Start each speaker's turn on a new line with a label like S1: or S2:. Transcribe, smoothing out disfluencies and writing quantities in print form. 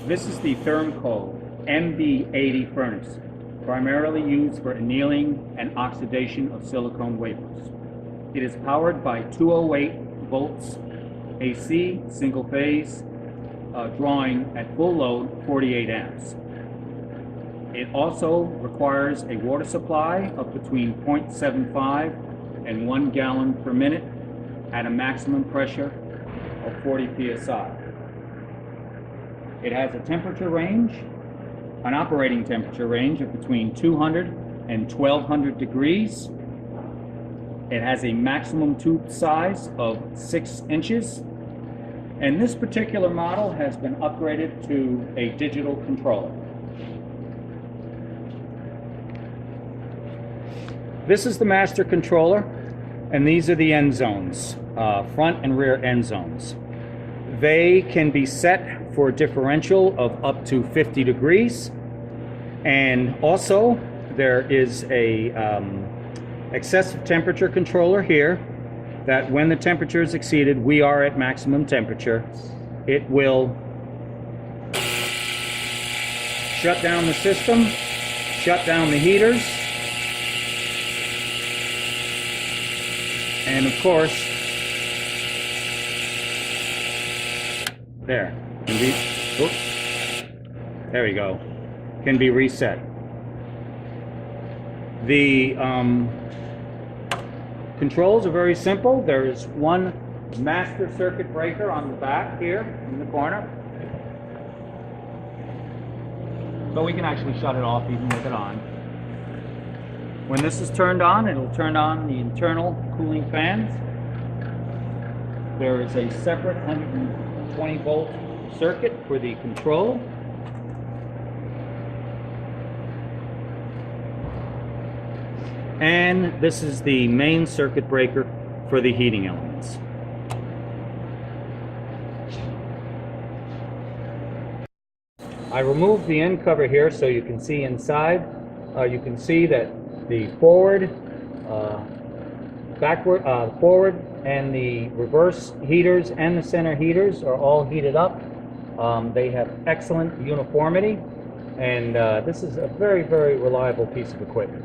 S1: This is the Thermco MB-80 furnace, primarily used for annealing and oxidation of silicone wafers. It is powered by 208 volts AC, single phase, drawing at full load 48 amps. It also requires a water supply of between 0.75 and 1 gallon per minute at a maximum pressure of 40 psi. It has a temperature range, an operating temperature range of between 200 and 1200 degrees. It has a maximum tube size of 6 inches. And this particular model has been upgraded to a digital controller. This is the master controller, and these are the end zones, front and rear end zones. They can be set for a differential of up to 50 degrees. And also, there is a excessive temperature controller here that when the temperature is exceeded, we are at maximum temperature, it will shut down the system, shut down the heaters, and of course, there we go, can be reset. The controls are very simple. There is one master circuit breaker on the back here in the corner. But we can actually shut it off even with it on. When this is turned on, it'll turn on the internal cooling fans. There is a separate 120 volt circuit for the control. And this is the main circuit breaker for the heating elements. I removed the end cover here so you can see inside. You can see that the forward, forward and the reverse heaters and the center heaters are all heated up. They have excellent uniformity, and this is a very, very reliable piece of equipment.